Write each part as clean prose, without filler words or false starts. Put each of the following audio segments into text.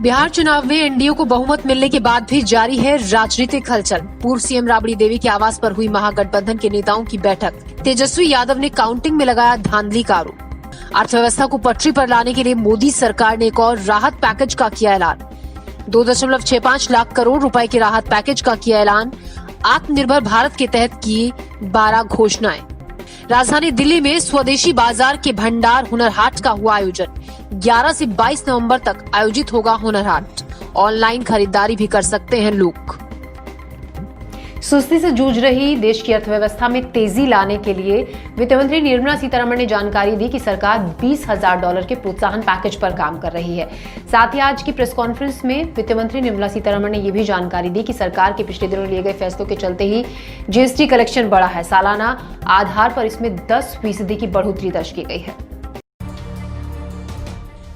बिहार चुनाव में एनडीए को बहुमत मिलने के बाद भी जारी है राजनीतिक हलचल। पूर्व सीएम राबड़ी देवी के आवास पर हुई महागठबंधन के नेताओं की बैठक। तेजस्वी यादव ने काउंटिंग में लगाया धांधली का आरोप। अर्थव्यवस्था को पटरी पर लाने के लिए मोदी सरकार ने एक और राहत पैकेज का किया ऐलान। 2.65 लाख करोड़ रुपए के राहत पैकेज का किया ऐलान। आत्मनिर्भर भारत के तहत की 12 घोषणाएं। राजधानी दिल्ली में स्वदेशी बाजार के भंडार हुनर हाट का हुआ आयोजन। 11 से 22 नवंबर तक आयोजित होगा हुनर हाट। ऑनलाइन खरीदारी भी कर सकते हैं लोग। सुस्ती से जूझ रही देश की अर्थव्यवस्था में तेजी लाने के लिए वित्त मंत्री निर्मला सीतारमण ने जानकारी दी कि सरकार $20,000 के प्रोत्साहन पैकेज पर काम कर रही है। साथ ही आज की प्रेस कॉन्फ्रेंस में वित्त मंत्री निर्मला सीतारमण ने यह भी जानकारी दी कि सरकार के पिछले दिनों लिए गए फैसलों के चलते ही जीएसटी कलेक्शन बढ़ा है। सालाना आधार पर इसमें 10% की बढ़ोतरी दर्ज की गई है।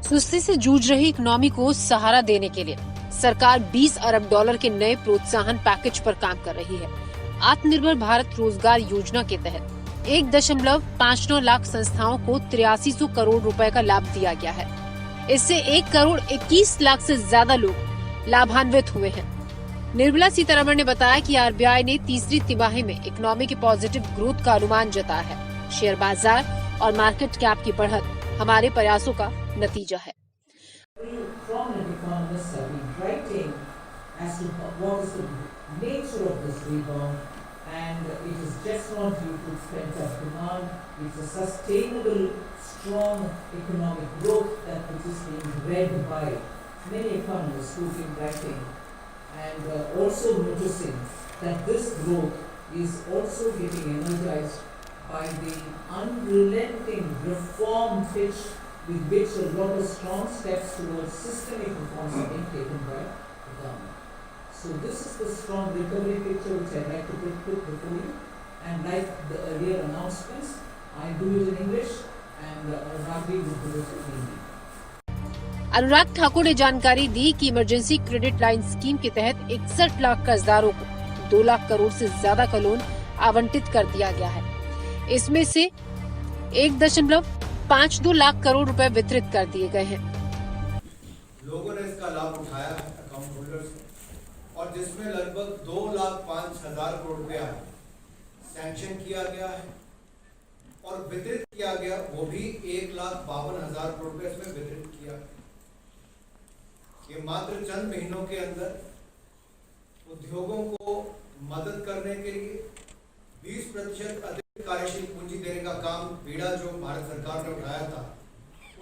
सुस्ती से जूझ रही इकोनॉमी को सहारा देने के लिए सरकार $20 अरब के नए प्रोत्साहन पैकेज पर काम कर रही है। आत्मनिर्भर भारत रोजगार योजना के तहत 1.59 लाख संस्थाओं को 8300 करोड़ रुपए का लाभ दिया गया है। इससे 1 करोड़ 21 लाख से ज्यादा लोग लाभान्वित हुए हैं। निर्मला सीतारमण ने बताया कि आरबीआई ने तीसरी तिमाही में इकोनॉमी के पॉजिटिव ग्रोथ का अनुमान जताया है। शेयर बाजार और मार्केट कैप की बढ़त हमारे प्रयासों का नतीजा है। Prominent economists have been writing as to what is the nature of this rebound, and it is just not due to pent-up demand. It's a sustainable, strong economic growth which is being read by many economists who've been writing, and also noticing that this growth is also getting energized by the unrelenting reform pitch with which a lot of strong steps towards systemic reforms are being taken by the government. So this is the strong recovery picture which I'd like to put before you. And like the earlier announcements, I do it in English and Raghavi will do it in Hindi. Anurag Thakur ने जानकारी दी कि emergency credit line scheme के तहत 61 लाख कर्जदारों को 2 लाख करोड़ से ज्यादा का लोन आवंटित कर दिया गया है। इसमें से 1.52 लाख करोड़ रुपए वितरित कर दिए गए हैं। लोगों ने इसका लाभ उठाया है, अकाउंट होल्डर्स ने, और जिसमें लगभग 2,05,000 करोड़ रुपया सैंक्शन किया गया है और वितरित किया गया, वो भी 1,52,000 करोड़ रुपए इसमें वितरित किया। ये मात्र चंद महीनों के अंदर उद्योगों को मदद करने के लिए 20% अधिक कार्यशील पूंजी देने का काम बीड़ा जो भारत सरकार ने उठाया था,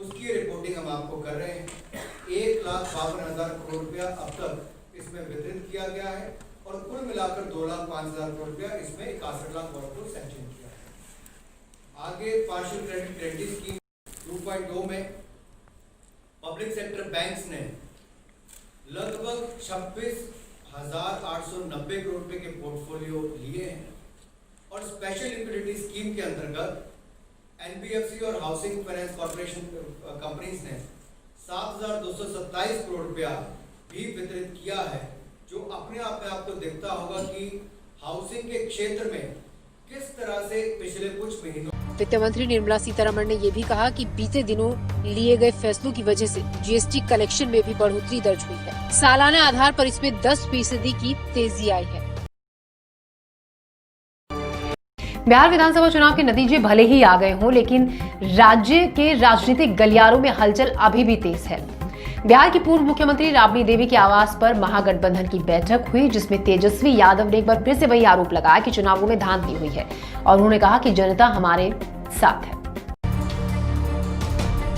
उसकी रिपोर्टिंग हम आपको कर रहे हैं। 1,52,000 करोड़ रुपया अब तक इसमें वितरित किया गया है और कुल मिलाकर 2,05,000 करोड़ रुपया इसमें 61 लाख करोड़ को सैंक्शन किया है। आगे पार्शियल क्रेडिट गारंटी स्कीम 2.2 में पब्लिक सेक्टर बैंक्स ने लगभग 26,890 करोड़ रुपए के पोर्टफोलियो लिए हैं और स्पेशल लिक्विडिटी स्कीम के अंतर्गत एनबीएफसी और हाउसिंग फाइनेंस कॉर्पोरेशन कंपनीज ने 7,227 करोड़ रुपया भी वितरित किया है, जो अपने आप में आपको दिखता होगा कि हाउसिंग के क्षेत्र में किस तरह से पिछले कुछ महीनों। वित्त मंत्री निर्मला सीतारमण ने यह भी कहा कि बीते दिनों लिए गए फैसलों की वजह से जीएसटी कलेक्शन में भी बढ़ोतरी दर्ज हुई है। सालाना आधार पर इसमें 10% की तेजी आई है। बिहार विधानसभा चुनाव के नतीजे भले ही आ गए हों, लेकिन राज्य के राजनीतिक गलियारों में हलचल अभी भी तेज है। बिहार की पूर्व मुख्यमंत्री राबड़ी देवी के आवास पर महागठबंधन की बैठक हुई, जिसमें तेजस्वी यादव ने एक बार फिर से वही आरोप लगाया कि चुनावों में धांधली हुई है और उन्होंने कहा कि जनता हमारे साथ है।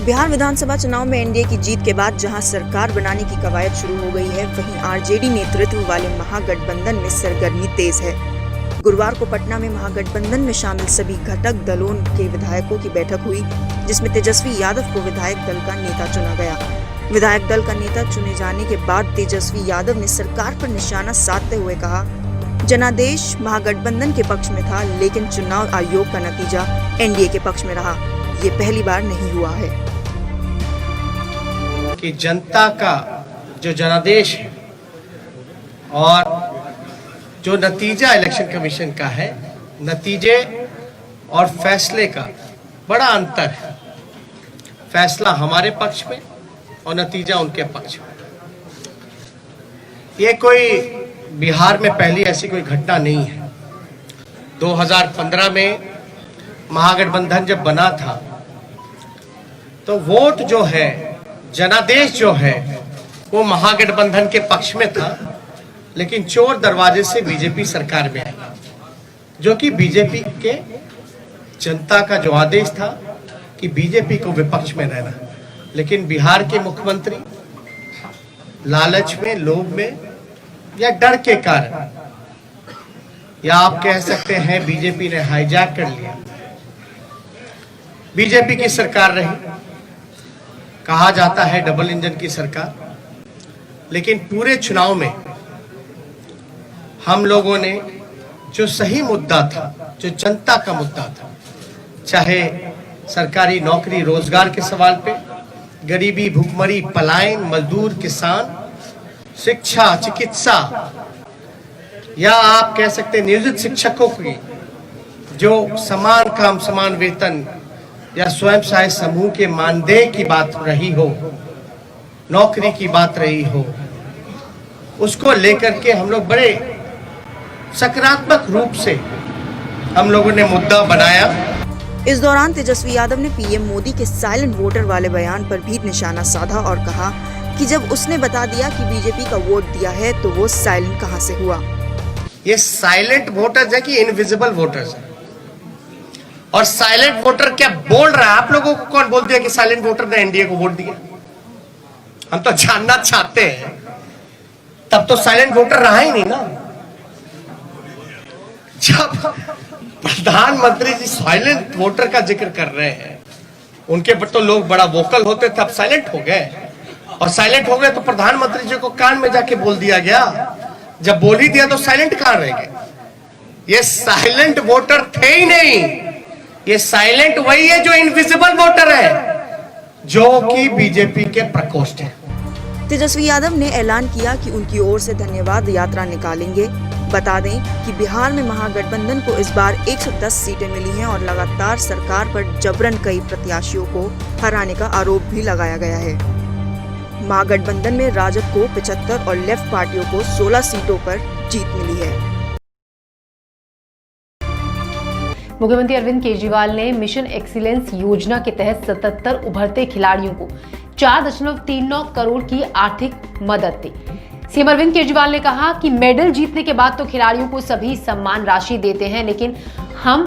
बिहार विधानसभा चुनाव में एनडीए की जीत के बाद जहां सरकार बनाने की कवायद शुरू हो गई है, वहीं आरजेडी नेतृत्व वाले महागठबंधन में सरगर्मी तेज है। गुरुवार को पटना में महागठबंधन में शामिल सभी घटक दलों के विधायकों की बैठक हुई, जिसमें तेजस्वी यादव को विधायक दल का नेता चुना गया। विधायक दल का नेता चुने जाने के बाद तेजस्वी यादव ने सरकार पर निशाना साधते हुए कहा, जनादेश महागठबंधन के पक्ष में था, लेकिन चुनाव आयोग का नतीजा एनडीए के पक्ष में रहा। ये पहली बार नहीं हुआ है कि जनता का जो जनादेश है और जो नतीजा इलेक्शन कमीशन का है, नतीजे और फैसले का बड़ा अंतर है। फैसला हमारे पक्ष में और नतीजा उनके पक्ष में। ये कोई बिहार में पहली ऐसी कोई घटना नहीं है। 2015 में महागठबंधन जब बना था तो वोट जो है, जनादेश जो है, वो महागठबंधन के पक्ष में था, लेकिन चोर दरवाजे से बीजेपी सरकार में आई, जो कि बीजेपी के जनता का जो आदेश था कि बीजेपी को विपक्ष में रहना। लेकिन बिहार के मुख्यमंत्री लालच में, लोभ में या डर के कारण, या आप कह सकते हैं बीजेपी ने हाईजैक कर लिया। बीजेपी की सरकार रही, कहा जाता है डबल इंजन की सरकार, लेकिन पूरे चुनाव में हम लोगों ने जो सही मुद्दा था, जो जनता का मुद्दा था, चाहे सरकारी नौकरी रोजगार के सवाल पे, गरीबी, भूखमरी, पलायन, मजदूर, किसान, शिक्षा, चिकित्सा, या आप कह सकते हैं नियोजित शिक्षकों की जो समान काम समान वेतन, या स्वयं सहायक समूह के मानदेय की बात रही हो, नौकरी की बात रही हो, उसको लेकर के हम लोग बड़े सकारात्मक रूप से हम लोगों ने मुद्दा बनाया। इस दौरान तेजस्वी यादव ने पीएम मोदी के साइलेंट वोटर वाले बयान पर भी निशाना साधा और कहा कि जब उसने बता दिया कि बीजेपी का वोट दिया है तो वो साइलेंट कहां से हुआ। ये साइलेंट वोटर्स है कि इनविजिबल वोटर्स है? और साइलेंट वोटर क्या बोल रहा है? आप लोगों को कौन बोल दिया कि साइलेंट वोटर ने एनडीए को वोट दिया? हम तो जानना चाहते हैं। तब तो साइलेंट वोटर रहा ही नहीं ना। जब प्रधानमंत्री जी साइलेंट वोटर का जिक्र कर रहे हैं, उनके पर तो लोग बड़ा वोकल होते थे, अब साइलेंट हो गए। और साइलेंट हो गए तो प्रधानमंत्री जी को कान में जाके बोल दिया गया। जब बोल ही दिया तो साइलेंट कहां रह गए? ये साइलेंट वोटर थे ही नहीं। ये साइलेंट वही है जो इनविजिबल वोटर है, जो कि बीजेपी के प्रकोष्ठ है। तेजस्वी यादव ने ऐलान किया कि उनकी ओर से धन्यवाद यात्रा निकालेंगे। बता दें कि बिहार में महागठबंधन को इस बार 110 सीटें मिली हैं और लगातार सरकार पर जबरन कई प्रत्याशियों को हराने का आरोप भी लगाया गया है। महागठबंधन में राजद को 75 और लेफ्ट पार्टियों को 16 सीटों पर जीत मिली है। मुख्यमंत्री अरविंद केजरीवाल ने मिशन एक्सीलेंस योजना के तहत 77 उभरते खिलाड़ियों को 4.39 करोड़ की आर्थिक मदद दी। सीएम अरविंद केजरीवाल ने कहा कि मेडल जीतने के बाद तो खिलाड़ियों को सभी सम्मान राशि देते हैं, लेकिन हम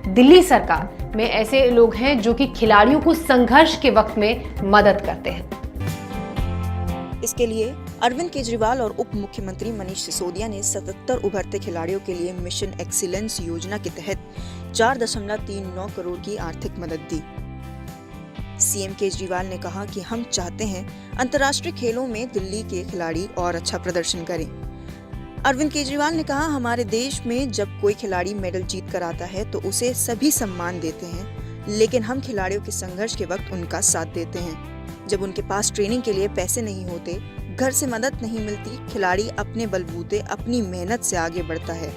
दिल्ली सरकार में ऐसे लोग हैं जो कि खिलाड़ियों को संघर्ष के वक्त में मदद करते हैं। इसके लिए अरविंद केजरीवाल और उप मुख्यमंत्री मनीष सिसोदिया ने 77 उभरते खिलाड़ियों के लिए मिशन एक्सीलेंस योजना के तहत 4.39 करोड़ की आर्थिक मदद दी। सीएम केजरीवाल ने कहा कि हम चाहते हैं अंतर्राष्ट्रीय खेलों में दिल्ली के खिलाड़ी और अच्छा प्रदर्शन करें। अरविंद केजरीवाल ने कहा, हमारे देश में जब कोई खिलाड़ी मेडल जीत कर आता है तो उसे सभी सम्मान देते हैं, लेकिन हम खिलाड़ियों के संघर्ष के वक्त उनका साथ देते हैं। जब उनके पास ट्रेनिंग के लिए पैसे नहीं होते, घर से मदद नहीं मिलती, खिलाड़ी अपने बलबूते अपनी मेहनत से आगे बढ़ता है।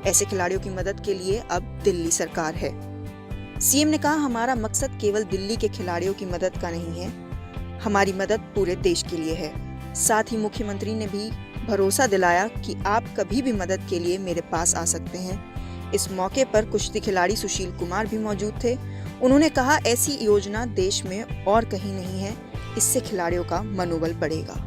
ऐसे खिलाड़ियों की मदद के लिए अब दिल्ली सरकार है। सीएम ने कहा, हमारा मकसद केवल दिल्ली के खिलाड़ियों की मदद का नहीं है, हमारी मदद पूरे देश के लिए है। साथ ही मुख्यमंत्री ने भी भरोसा दिलाया कि आप कभी भी मदद के लिए मेरे पास आ सकते हैं। इस मौके पर कुश्ती खिलाड़ी सुशील कुमार भी मौजूद थे। उन्होंने कहा, ऐसी योजना देश में और कहीं नहीं है, इससे खिलाड़ियों का मनोबल बढ़ेगा।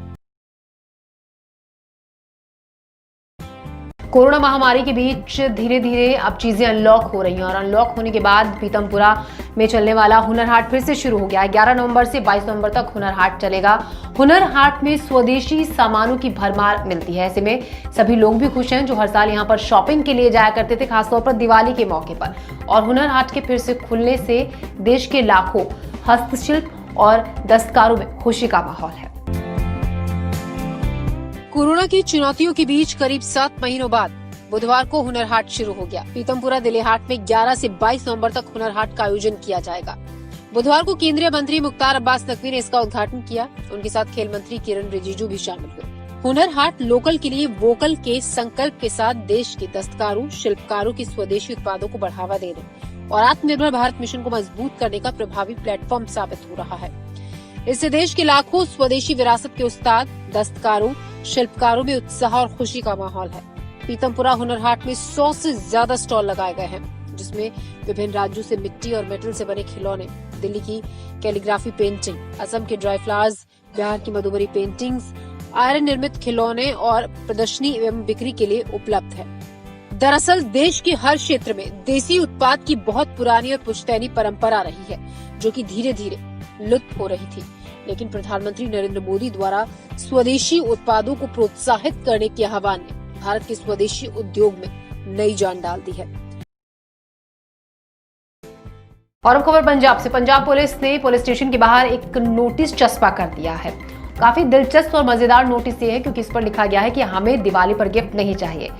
कोरोना महामारी के बीच धीरे धीरे अब चीजें अनलॉक हो रही हैं और अनलॉक होने के बाद पीतमपुरा में चलने वाला हुनर हाट फिर से शुरू हो गया है। 11 नवंबर से 22 नवंबर तक हुनर हाट चलेगा। हुनर हाट में स्वदेशी सामानों की भरमार मिलती है। ऐसे में सभी लोग भी खुश हैं जो हर साल यहां पर शॉपिंग के लिए जाया करते थे, खासतौर पर दिवाली के मौके पर। और हुनर हाट के फिर से खुलने से देश के लाखों हस्तशिल्प और दस्तकारों में खुशी का माहौल है। कोरोना की चुनौतियों के बीच करीब 7 महीनों बाद बुधवार को हुनर हाट शुरू हो गया। पीतमपुरा दिले हाट में 11 से 22 नवंबर तक हुनर हाट का आयोजन किया जाएगा। बुधवार को केंद्रीय मंत्री मुख्तार अब्बास नकवी ने इसका उद्घाटन किया। उनके साथ खेल मंत्री किरण रिजिजू भी शामिल हुए। हुनर हाट लोकल के लिए वोकल के संकल्प के साथ देश के दस्तकारों, शिल्पकारों की स्वदेशी उत्पादों को बढ़ावा देने और आत्मनिर्भर भारत मिशन को मजबूत करने का प्रभावी प्लेटफॉर्म साबित हो रहा है। इससे देश के लाखों स्वदेशी विरासत के उस्ताद, दस्तकारों, शिल्पकारों में उत्साह और खुशी का माहौल है। पीतमपुरा हुनर हाट में 100 से ज्यादा स्टॉल लगाए गए हैं, जिसमें विभिन्न राज्यों से मिट्टी और मेटल से बने खिलौने, दिल्ली की कैलीग्राफी पेंटिंग, असम के ड्राई फ्लावर्स, बिहार की मधुबरी पेंटिंग्स, आयरन निर्मित खिलौने और प्रदर्शनी एवं बिक्री के लिए उपलब्ध है। दरअसल देश के हर क्षेत्र में देसी उत्पाद की बहुत पुरानी और पुश्तैनी परंपरा रही है, जो कि धीरे धीरे लुप्त हो रही थी। लेकिन प्रधानमंत्री नरेंद्र मोदी द्वारा स्वदेशी उत्पादों को प्रोत्साहित करने के आह्वान ने भारत के स्वदेशी उद्योग में नई जान डाल दी है। और अब खबर पंजाब से। पंजाब पुलिस ने पुलिस स्टेशन के बाहर एक नोटिस चस्पा कर दिया है। काफी दिलचस्प और मजेदार नोटिस ये है क्योंकि इस पर लिखा गया है कि हमें दिवाली पर गिफ्ट नहीं चाहिए।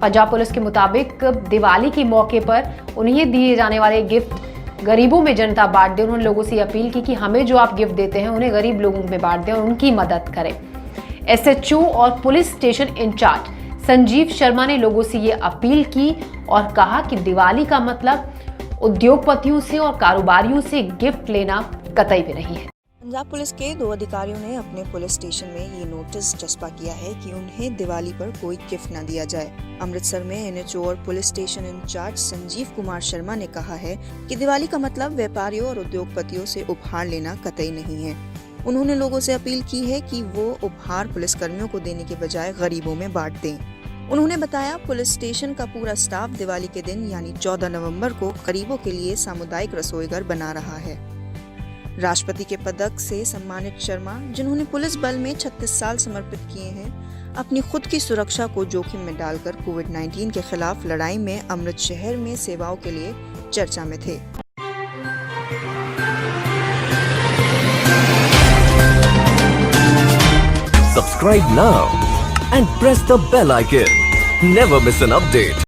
पंजाब पुलिस के मुताबिक दिवाली के मौके पर उन्हें दिए जाने वाले गिफ्ट गरीबों में जनता बांट दे। उन्होंने लोगों से अपील की कि हमें जो आप गिफ्ट देते हैं उन्हें गरीब लोगों में बांट दें और उनकी मदद करें। एसएचओ और police station in charge Sanjeev Sharma ने लोगों से ये अपील की और कहा कि दिवाली का मतलब उद्योगपतियों से और कारोबारियों से गिफ्ट लेना कतई भी नहीं है। पंजाब पुलिस के 2 अधिकारियों ने अपने पुलिस स्टेशन में ये नोटिस चस्पा किया है कि उन्हें दिवाली पर कोई गिफ्ट न दिया जाए। अमृतसर में एनएचओ और police station in charge Sanjeev Kumar Sharma ने कहा है कि दिवाली का मतलब व्यापारियों और उद्योगपतियों से उपहार लेना कतई नहीं है। उन्होंने लोगों से अपील की है कि वो उपहार पुलिसकर्मियों को देने के बजाय गरीबों में बांट दें। उन्होंने बताया पुलिस स्टेशन का पूरा स्टाफ दिवाली के दिन यानी 14 नवंबर को गरीबों के लिए सामुदायिक रसोईघर बना रहा है। राष्ट्रपति के पदक से सम्मानित शर्मा, जिन्होंने पुलिस बल में 36 साल समर्पित किए हैं, अपनी खुद की सुरक्षा को जोखिम में डालकर कोविड-19 के खिलाफ लड़ाई में अमृत शहर में सेवाओं के लिए चर्चा में थे। Subscribe now and press the bell icon. Never miss an update.